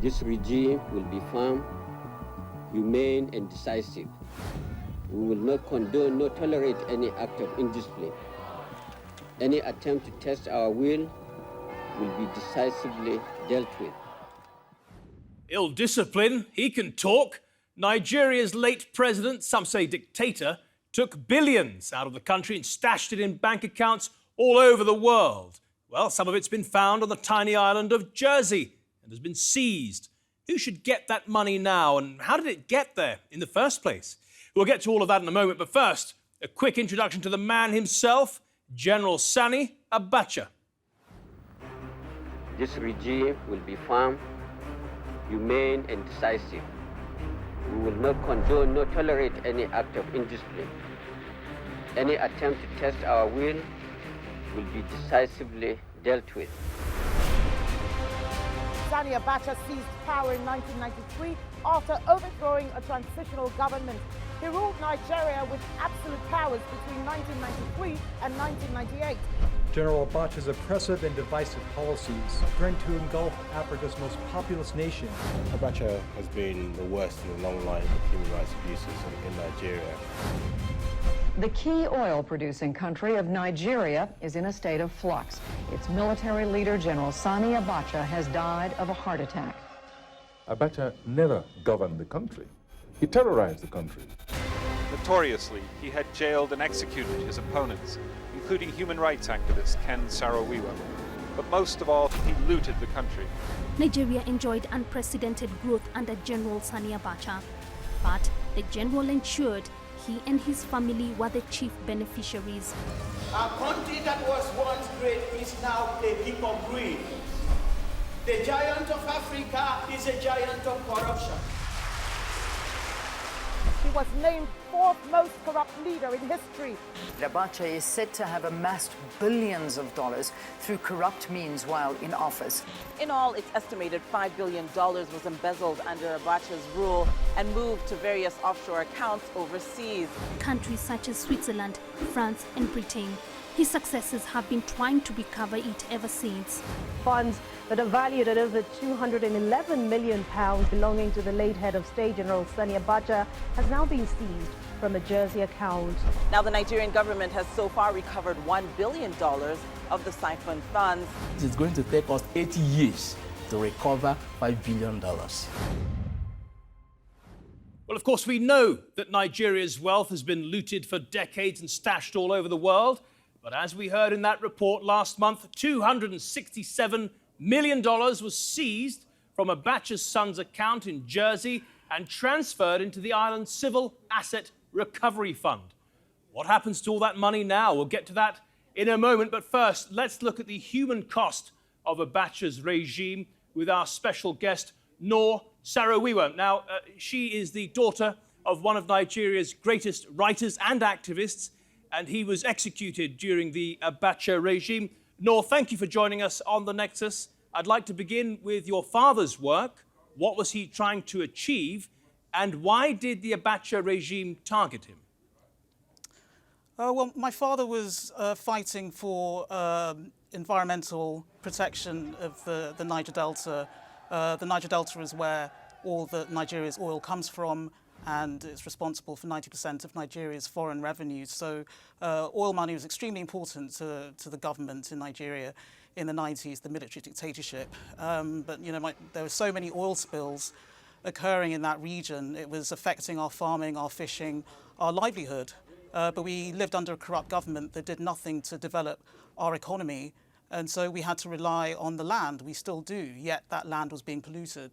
This regime will be firm, humane, and decisive. We will not condone nor tolerate any act of indiscipline. Any attempt to test our will be decisively dealt with. Ill discipline, he can talk. Nigeria's late president, some say dictator, took billions out of the country and stashed it in bank accounts all over the world. Well, some of it's been found on the tiny island of Jersey and has been seized. Who should get that money now, and how did it get there in the first place? We'll get to all of that in a moment, but first, a quick introduction to the man himself, General Sani Abacha. This regime will be firm, humane, and decisive. We will not condone nor tolerate any act of indiscipline. Any attempt to test our will be decisively dealt with. Sani Abacha seized power in 1993 after overthrowing a transitional government. He ruled Nigeria with absolute powers between 1993 and 1998. General Abacha's oppressive and divisive policies threaten to engulf Africa's most populous nation. Abacha has been the worst in a long line of human rights abuses in Nigeria. The key oil-producing country of Nigeria is in a state of flux. Its military leader, General Sani Abacha, has died of a heart attack. Abacha never governed the country. He terrorized the country. Notoriously, he had jailed and executed his opponents, including human rights activist Ken Saro-Wiwa. But most of all, he looted the country. Nigeria enjoyed unprecedented growth under General Sani Abacha. But the general ensured he and his family were the chief beneficiaries. A country that was once great is now a heap of ruins. The giant of Africa is a giant of corruption. He was named fourth most corrupt leader in history. Abacha is said to have amassed billions of dollars through corrupt means while in office. In all, it's estimated $5 billion was embezzled under Abacha's rule and moved to various offshore accounts overseas. Countries such as Switzerland, France, and Britain. His successors have been trying to recover it ever since. Funds that are valued at over £211 million belonging to the late head of state, General Sani Abacha, has now been seized from a Jersey account. Now the Nigerian government has so far recovered $1 billion of the siphoned funds. It's going to take us 80 years to recover $5 billion. Well, of course, we know that Nigeria's wealth has been looted for decades and stashed all over the world. But as we heard in that report last month, $267 million was seized from Abacha's son's account in Jersey and transferred into the island's Civil Asset Recovery Fund. What happens to all that money now? We'll get to that in a moment. But first, let's look at the human cost of Abacha's regime with our special guest, Ken Saro-Wiwa. Now, she is the daughter of one of Nigeria's greatest writers and activists, and he was executed during the Abacha regime. Ken, thank you for joining us on The Nexus. I'd like to begin with your father's work. What was he trying to achieve, and why did the Abacha regime target him? Well, my father was fighting for environmental protection of the Niger Delta. The Niger Delta is where all Nigeria's oil comes from, and it's responsible for 90% of Nigeria's foreign revenues. So oil money was extremely important to the government in Nigeria in the 90s, the military dictatorship. But you know, there were so many oil spills occurring in that region. It was affecting our farming, our fishing, our livelihood. But we lived under a corrupt government that did nothing to develop our economy. And so we had to rely on the land. We still do, yet that land was being polluted.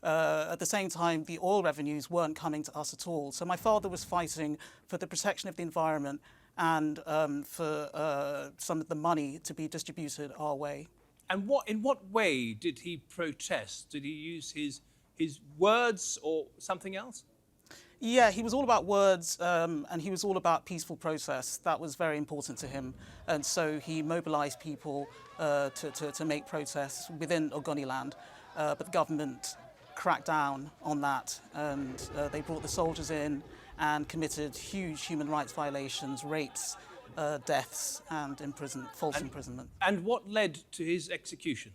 At the same time, the oil revenues weren't coming to us at all. So my father was fighting for the protection of the environment and for some of the money to be distributed our way. And in what way did he protest? Did he use his words or something else? Yeah, he was all about words and he was all about peaceful protest. That was very important to him. And so he mobilized people to make protests within Ogoniland. But the government cracked down on that, and they brought the soldiers in and committed huge human rights violations, rapes, deaths, and false imprisonment. And what led to his execution?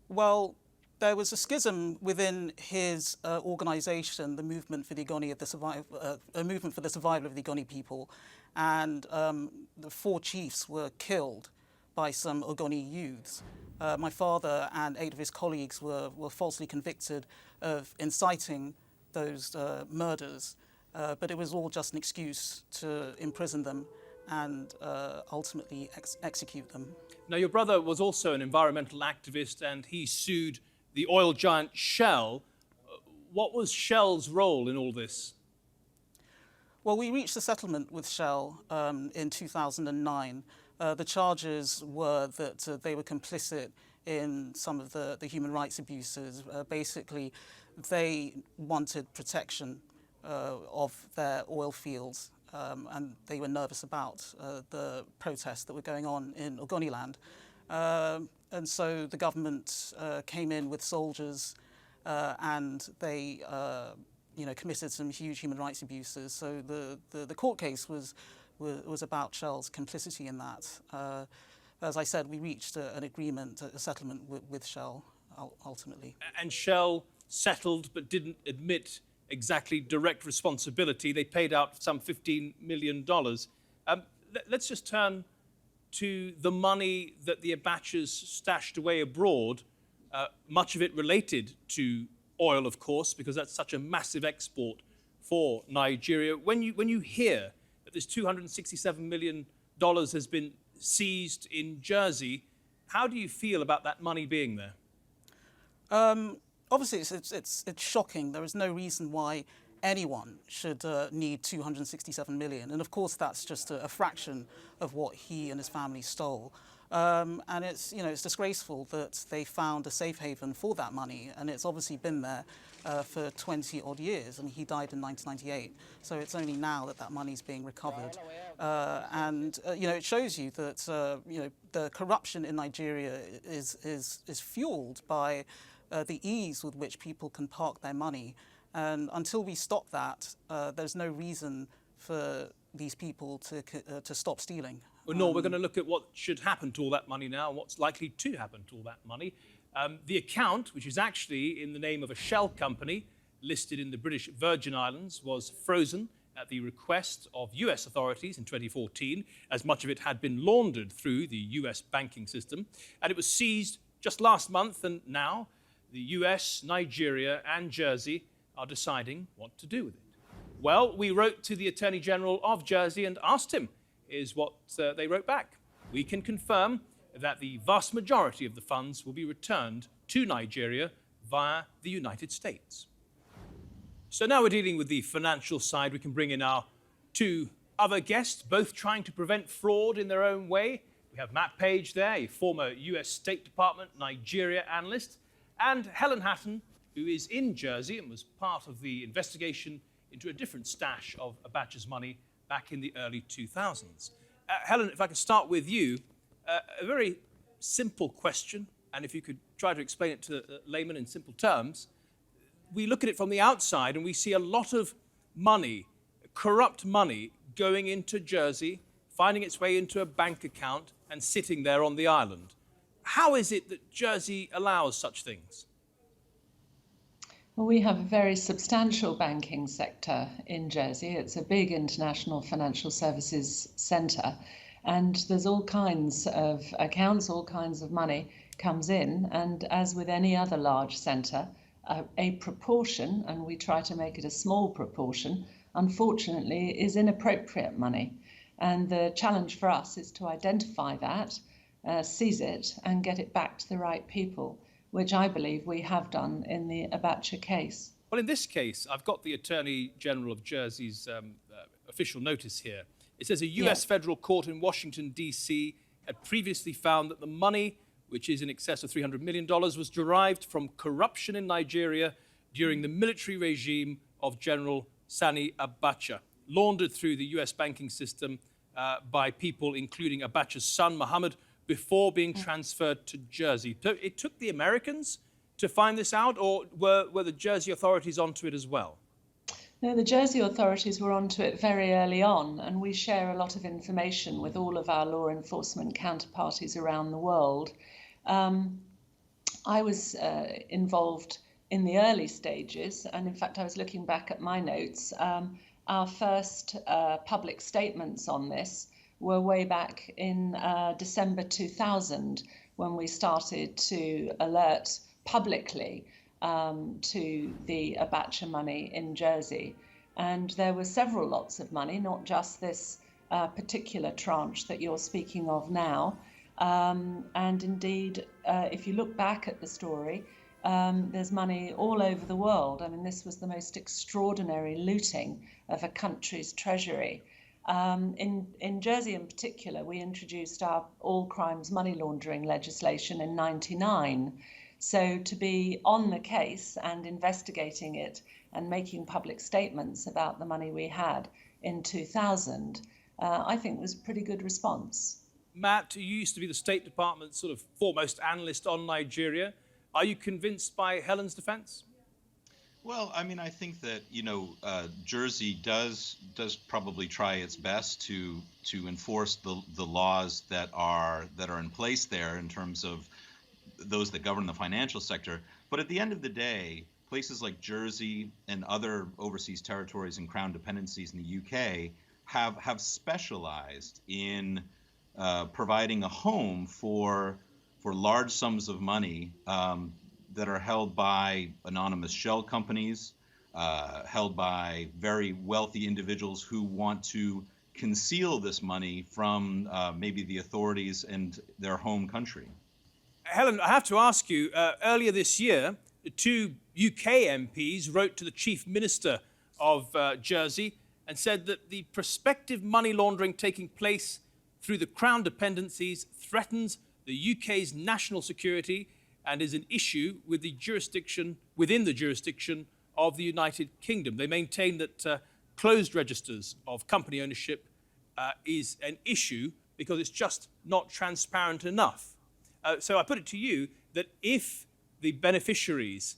Well, there was a schism within his organisation, the Movement for the Ogoni of the Movement for the Survival of the Ogoni People, and the 4 chiefs were killed by some Ogoni youths. My father and 8 of his colleagues were falsely convicted of inciting those murders, but it was all just an excuse to imprison them and ultimately execute them. Now, your brother was also an environmental activist and he sued the oil giant Shell. What was Shell's role in all this? Well, we reached a settlement with Shell in 2009. The charges were that they were complicit in some of the human rights abuses. Basically, they wanted protection of their oil fields, and they were nervous about the protests that were going on in Ogoniland. And so the government came in with soldiers and they committed some huge human rights abuses. So the court case was about Shell's complicity in that. As I said, we reached an agreement, a settlement with Shell ultimately. And Shell settled but didn't admit exactly direct responsibility. They paid out some $15 million. Let's just turn to the money that the Abachas stashed away abroad, much of it related to oil, of course, because that's such a massive export for Nigeria. When you hear that this $267 million has been seized in Jersey, how do you feel about that money being there? Obviously, it's shocking. There is no reason why anyone should need $267 million. And of course, that's just a fraction of what he and his family stole. And it's disgraceful that they found a safe haven for that money. And it's obviously been there for 20 odd years. And he died in 1998. So it's only now that money's being recovered. It shows you that, the corruption in Nigeria is fueled by the ease with which people can park their money. And until we stop that, there's no reason for these people to stop stealing. Well, no, we're going to look at what should happen to all that money now and what's likely to happen to all that money. The account, which is actually in the name of a shell company listed in the British Virgin Islands, was frozen at the request of US authorities in 2014, as much of it had been laundered through the US banking system. And it was seized just last month, and now the US, Nigeria, and Jersey are deciding what to do with it. Well, we wrote to the Attorney General of Jersey and asked him, is what they wrote back. We can confirm that the vast majority of the funds will be returned to Nigeria via the United States. So now we're dealing with the financial side. We can bring in our 2 other guests, both trying to prevent fraud in their own way. We have Matt Page there, a former US State Department Nigeria analyst, and Helen Hatton, who is in Jersey and was part of the investigation into a different stash of Abacha's money back in the early 2000s. Helen, if I could start with you, a very simple question, and if you could try to explain it to laymen in simple terms. We look at it from the outside and we see a lot of money, corrupt money, going into Jersey, finding its way into a bank account and sitting there on the island. How is it that Jersey allows such things? Well, we have a very substantial banking sector in Jersey. It's a big international financial services centre, and there's all kinds of accounts, all kinds of money comes in, and as with any other large centre, a proportion, and we try to make it a small proportion, unfortunately, is inappropriate money. And the challenge for us is to identify that, seize it, and get it back to the right people, which I believe we have done in the Abacha case. Well, in this case, I've got the Attorney General of Jersey's official notice here. It says a US federal court in Washington, D.C. had previously found that the money, which is in excess of $300 million, was derived from corruption in Nigeria during the military regime of General Sani Abacha, laundered through the US banking system by people including Abacha's son, Mohammed, before being transferred to Jersey. So it took the Americans to find this out, or were the Jersey authorities onto it as well? No, the Jersey authorities were onto it very early on, and we share a lot of information with all of our law enforcement counterparties around the world. I was involved in the early stages, and in fact I was looking back at my notes. Our first public statements on this were way back in December 2000, when we started to alert publicly to the Abacha money in Jersey. And there were several lots of money, not just this particular tranche that you're speaking of now. And indeed, if you look back at the story, there's money all over the world. I mean, this was the most extraordinary looting of a country's treasury. In Jersey in particular, we introduced our all crimes money laundering legislation in '99. So to be on the case and investigating it and making public statements about the money we had in 2000, I think was a pretty good response. Matt, you used to be the State Department's sort of foremost analyst on Nigeria. Are you convinced by Helen's defense? Well, I mean, I think that, Jersey does probably try its best to enforce the laws that are in place there in terms of those that govern the financial sector. But at the end of the day, places like Jersey and other overseas territories and crown dependencies in the UK have specialized in providing a home for large sums of money that are held by anonymous shell companies, held by very wealthy individuals who want to conceal this money from maybe the authorities and their home country. Helen, I have to ask you, earlier this year, 2 UK MPs wrote to the Chief Minister of Jersey and said that the prospective money laundering taking place through the Crown dependencies threatens the UK's national security and is an issue with the jurisdiction, within the jurisdiction of the United Kingdom. They maintain that closed registers of company ownership is an issue because it's just not transparent enough. So I put it to you that if the beneficiaries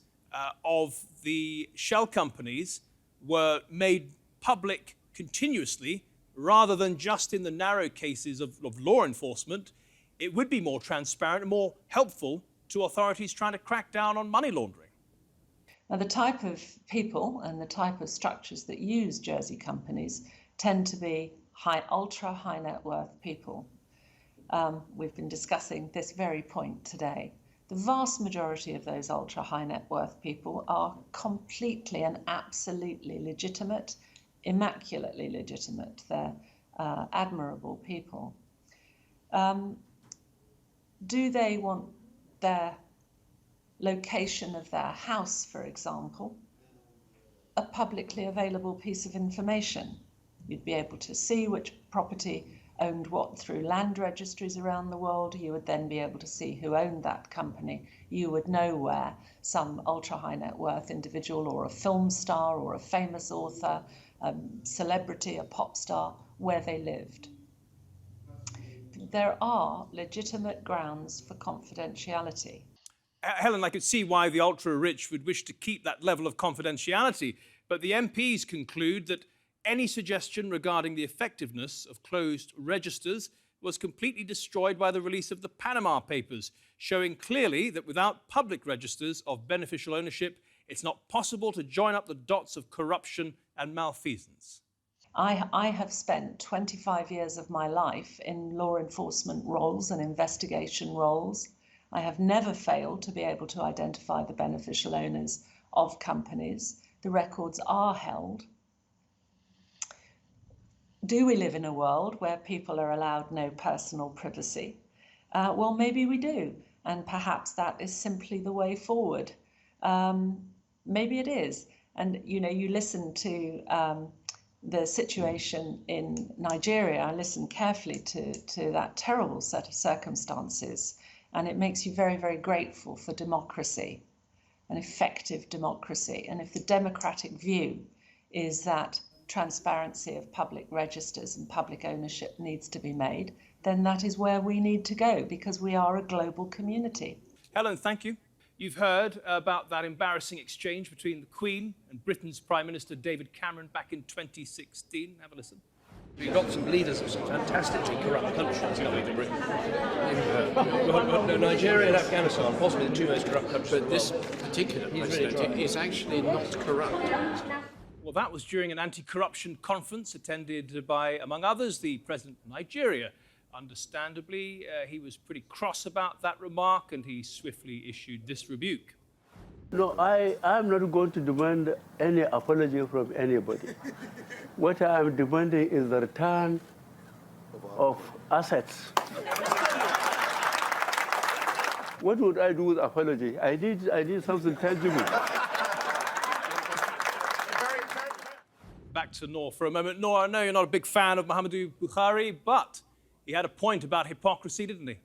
of the shell companies were made public continuously, rather than just in the narrow cases of law enforcement, it would be more transparent and more helpful to authorities trying to crack down on money laundering. Now, the type of people and the type of structures that use Jersey companies tend to be ultra high net worth people. We've been discussing this very point today. The vast majority of those ultra high net worth people are completely and absolutely legitimate, immaculately legitimate. They're admirable people. Do they want their location of their house, for example, a publicly available piece of information? You'd be able to see which property owned what through land registries around the world. You would then be able to see who owned that company. You would know where some ultra high net worth individual or a film star or a famous author, a celebrity, a pop star, where they lived. There are legitimate grounds for confidentiality. Helen, I could see why the ultra-rich would wish to keep that level of confidentiality, but the MPs conclude that any suggestion regarding the effectiveness of closed registers was completely destroyed by the release of the Panama Papers, showing clearly that without public registers of beneficial ownership, it's not possible to join up the dots of corruption and malfeasance. I have spent 25 years of my life in law enforcement roles and investigation roles. I have never failed to be able to identify the beneficial owners of companies. The records are held. Do we live in a world where people are allowed no personal privacy? Well, maybe we do, and perhaps that is simply the way forward. Maybe it is. And, you listen to the situation in Nigeria. I listened carefully to that terrible set of circumstances, and it makes you very, very grateful for democracy, an effective democracy. And if the democratic view is that transparency of public registers and public ownership needs to be made, then that is where we need to go, because we are a global community. Helen, thank you. You've heard about that embarrassing exchange between the Queen and Britain's Prime Minister David Cameron back in 2016. Have a listen. We've got some leaders of some fantastically corrupt countries coming to Britain. Nigeria and Afghanistan, possibly the two most corrupt countries in the world. But this particular president is actually not corrupt. Well, that was during an anti-corruption conference attended by, among others, the president of Nigeria. Understandably, he was pretty cross about that remark, and he swiftly issued this rebuke. No, I'm not going to demand any apology from anybody. What I'm demanding is the return of assets. What would I do with apology? I need something tangible. Back to Noor for a moment. Noor, I know you're not a big fan of Muhammadu Buhari, but he had a point about hypocrisy, didn't he?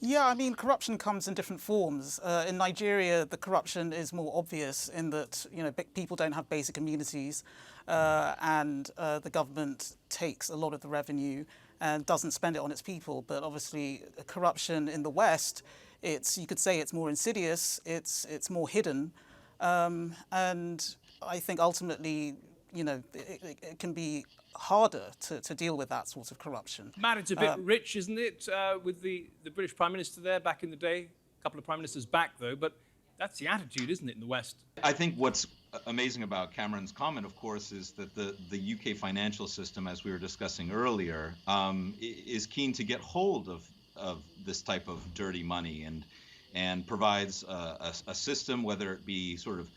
Yeah, I mean, corruption comes in different forms. In Nigeria, the corruption is more obvious in that, you know, people don't have basic amenities, and the government takes a lot of the revenue and doesn't spend it on its people. But obviously, corruption in the West, you could say it's more insidious, it's more hidden, and I think ultimately, you know, it can be harder to deal with that sort of corruption. Matt, it's a bit rich, isn't it, with the British Prime Minister there back in the day? A couple of Prime Ministers back, though, but that's the attitude, isn't it, in the West? I think what's amazing about Cameron's comment, of course, is that the UK financial system, as we were discussing earlier, is keen to get hold of this type of dirty money and provides a system, whether it be sort of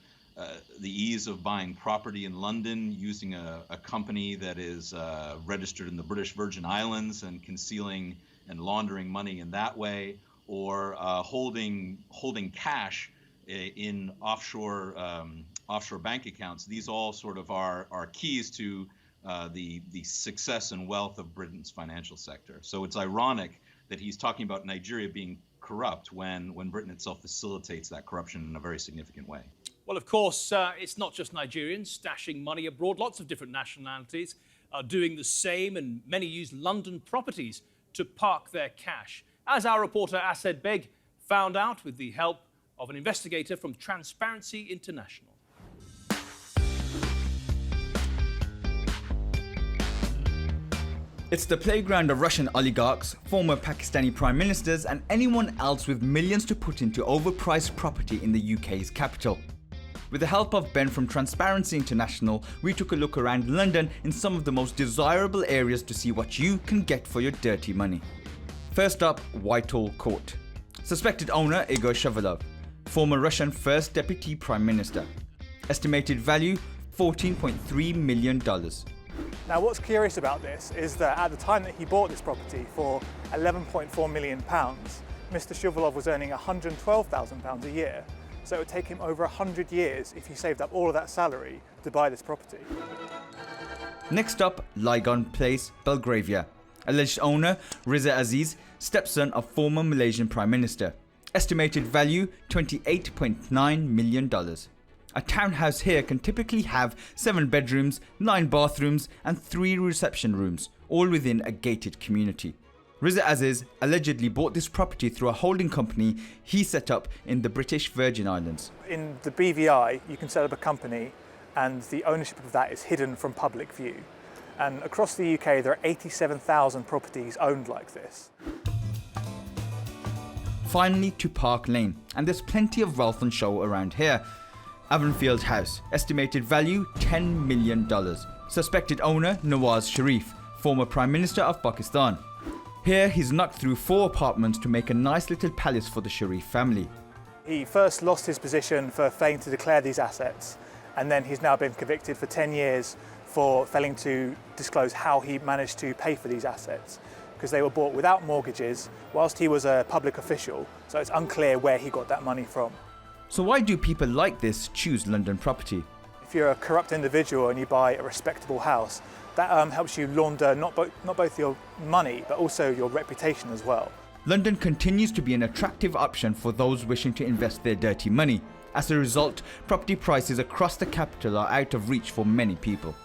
the ease of buying property in London using a company that is registered in the British Virgin Islands and concealing and laundering money in that way, or holding cash in offshore bank accounts. These all sort of are keys to the success and wealth of Britain's financial sector. So it's ironic that he's talking about Nigeria being corrupt when Britain itself facilitates that corruption in a very significant way. Well, of course, it's not just Nigerians stashing money abroad. Lots of different nationalities are doing the same, and many use London properties to park their cash. As our reporter Asad Beg found out with the help of an investigator from Transparency International. It's the playground of Russian oligarchs, former Pakistani prime ministers, and anyone else with millions to put into overpriced property in the UK's capital. With the help of Ben from Transparency International, we took a look around London in some of the most desirable areas to see what you can get for your dirty money. First up, Whitehall Court. Suspected owner Igor Shavalov, former Russian first deputy prime minister. Estimated value $14.3 million. Now, what's curious about this is that at the time that he bought this property for £11.4 million, Mr. Shavalov was earning £112,000 a year. So it would take him over 100 years if he saved up all of that salary to buy this property. Next up, Lygon Place, Belgravia. Alleged owner Riza Aziz, stepson of former Malaysian Prime Minister. Estimated value $28.9 million. A townhouse here can typically have 7 bedrooms, 9 bathrooms and 3 reception rooms, all within a gated community. Riza Aziz allegedly bought this property through a holding company he set up in the British Virgin Islands. In the BVI, you can set up a company and the ownership of that is hidden from public view. And across the UK, there are 87,000 properties owned like this. Finally to Park Lane, and there's plenty of wealth on show around here. Avonfield House, estimated value $10 million. Suspected owner Nawaz Sharif, former Prime Minister of Pakistan. Here he's knocked through 4 apartments to make a nice little palace for the Sharif family. He first lost his position for failing to declare these assets, and then he's now been convicted for 10 years for failing to disclose how he managed to pay for these assets, because they were bought without mortgages whilst he was a public official, so it's unclear where he got that money from. So why do people like this choose London property? If you're a corrupt individual and you buy a respectable house, that helps you launder not both your money but also your reputation as well. London continues to be an attractive option for those wishing to invest their dirty money. As a result, property prices across the capital are out of reach for many people.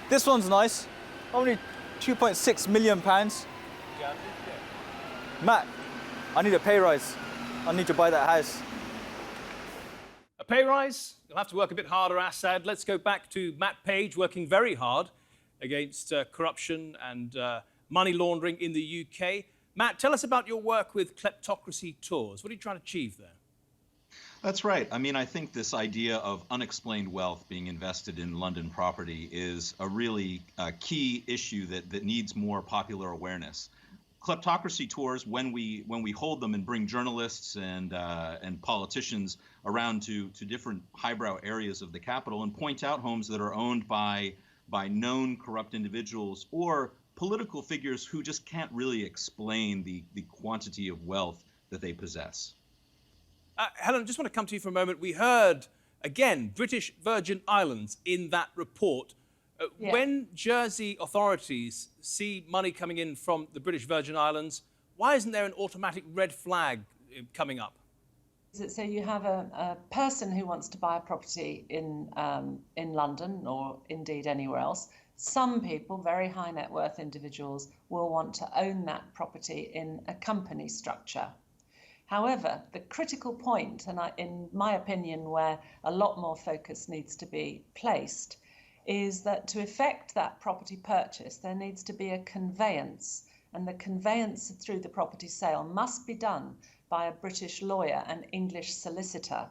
This one's nice, only £2.6 million. Matt, I need a pay rise. I need to buy that house. A pay rise? You'll have to work a bit harder, Assad. Let's go back to Matt Page working very hard against corruption and money laundering in the UK. Matt, tell us about your work with Kleptocracy Tours. What are you trying to achieve there? That's right. I mean, I think this idea of unexplained wealth being invested in London property is a really key issue that needs more popular awareness. Kleptocracy tours, when we hold them and bring journalists and politicians around to different highbrow areas of the capital and point out homes that are owned by known corrupt individuals or political figures who just can't really explain the quantity of wealth that they possess. Helen, I just want to come to you for a moment. We heard, again, British Virgin Islands in that report. When Jersey authorities see money coming in from the British Virgin Islands, why isn't there an automatic red flag coming up? So you have a person who wants to buy a property in London or indeed anywhere else. Some people, very high net worth individuals, will want to own that property in a company structure. However, the critical point, and in my opinion, where a lot more focus needs to be placed, is that to effect that property purchase, there needs to be a conveyance, and the conveyance through the property sale must be done by a British lawyer and English solicitor.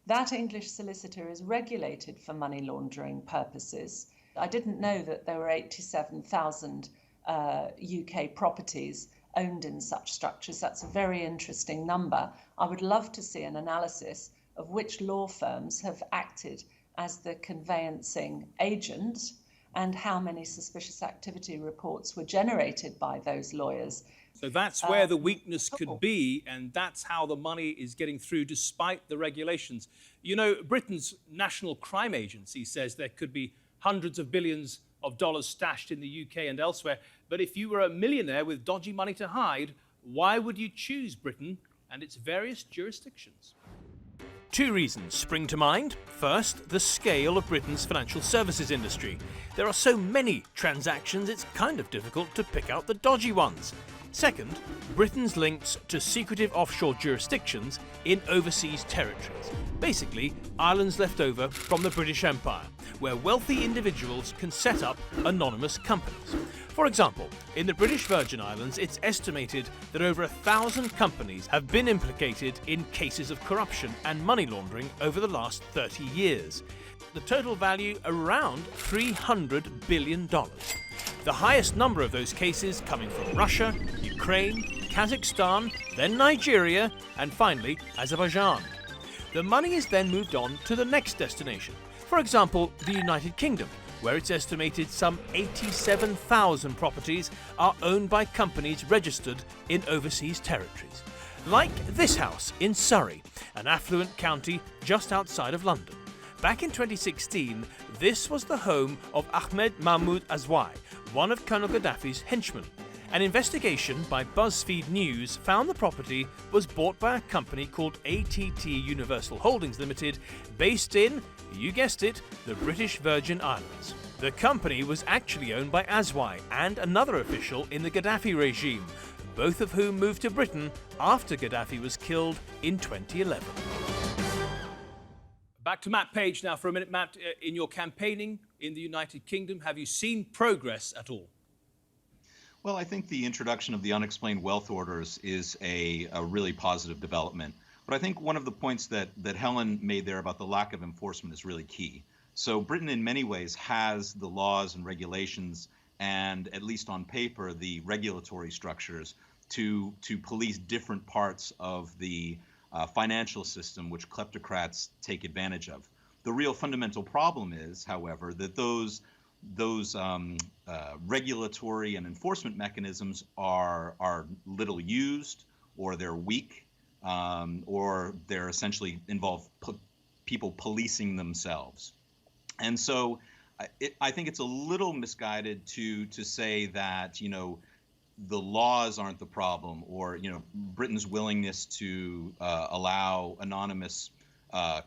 That English solicitor is regulated for money laundering purposes. I didn't know that there were 87,000 UK properties owned in such structures. That's a very interesting number. I would love to see an analysis of which law firms have acted as the conveyancing agent and how many suspicious activity reports were generated by those lawyers. So that's where the weakness could be, and that's how the money is getting through despite the regulations. You know, Britain's National Crime Agency says there could be hundreds of billions of dollars stashed in the UK and elsewhere. But if you were a millionaire with dodgy money to hide, why would you choose Britain and its various jurisdictions? Two reasons spring to mind. First, the scale of Britain's financial services industry. There are so many transactions, it's kind of difficult to pick out the dodgy ones. Second, Britain's links to secretive offshore jurisdictions in overseas territories. Basically, islands left over from the British Empire, where wealthy individuals can set up anonymous companies. For example, in the British Virgin Islands, it's estimated that over 1,000 companies have been implicated in cases of corruption and money laundering over the last 30 years. The total value around $300 billion. The highest number of those cases coming from Russia, Ukraine, Kazakhstan, then Nigeria, and finally Azerbaijan. The money is then moved on to the next destination. For example, the United Kingdom, where it's estimated some 87,000 properties are owned by companies registered in overseas territories. Like this house in Surrey, an affluent county just outside of London. Back in 2016, this was the home of Ahmed Mahmoud Azwai, one of Colonel Gaddafi's henchmen. An investigation by BuzzFeed News found the property was bought by a company called ATT Universal Holdings Limited, based in, you guessed it, the British Virgin Islands. The company was actually owned by Azwai and another official in the Gaddafi regime, both of whom moved to Britain after Gaddafi was killed in 2011. Back to Matt Page now for a minute. Matt, in your campaigning in the United Kingdom, have you seen progress at all? Well, I think the introduction of the unexplained wealth orders is a really positive development. But I think one of the points that Helen made there about the lack of enforcement is really key. So Britain in many ways has the laws and regulations and, at least on paper, the regulatory structures to police different parts of the financial system which kleptocrats take advantage of. The real fundamental problem is, however, that those regulatory and enforcement mechanisms are little used, or they're weak, or they're essentially involve people policing themselves. And so I think it's a little misguided to say that, you know, the laws aren't the problem, or, you know, Britain's willingness to allow anonymous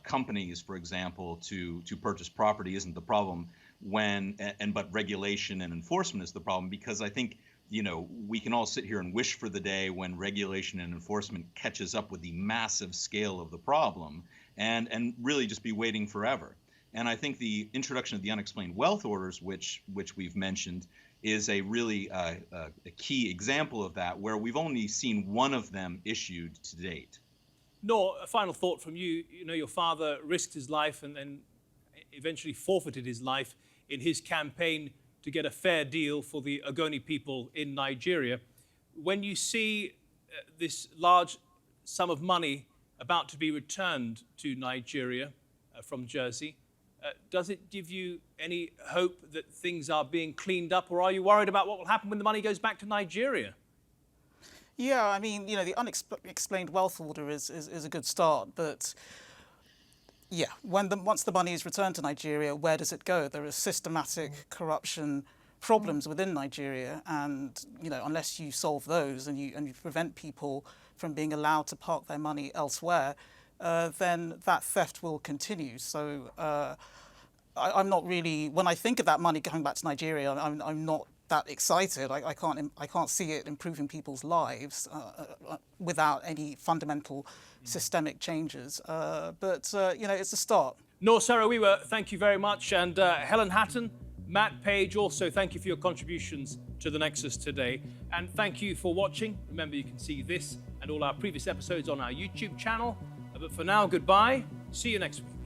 companies, for example, to purchase property isn't the problem, but regulation and enforcement is the problem. Because I think, you know, we can all sit here and wish for the day when regulation and enforcement catches up with the massive scale of the problem, and really just be waiting forever. And I think the introduction of the unexplained wealth orders, which we've mentioned, is a really a key example of that, where we've only seen one of them issued to date. Nor, a final thought from you. You know, your father risked his life and then eventually forfeited his life in his campaign to get a fair deal for the Ogoni people in Nigeria. When you see this large sum of money about to be returned to Nigeria from Jersey, does it give you any hope that things are being cleaned up, or are you worried about what will happen when the money goes back to Nigeria? Yeah, I mean, you know, the unexplained wealth order is a good start, but yeah, once the money is returned to Nigeria, where does it go? There are systematic corruption problems within Nigeria, and you know, unless you solve those and you prevent people from being allowed to park their money elsewhere, then that theft will continue. So I'm not really, when I think of that money going back to Nigeria, I'm not that excited. I can't see it improving people's lives without any fundamental systemic changes. But you know, it's a start. Nor Saro-Wiwa, thank you very much, and Helen Hatton, Matt Page, also thank you for your contributions to The Nexus today. And thank you for watching. Remember, you can see this and all our previous episodes on our YouTube channel. But for now, goodbye. See you next week.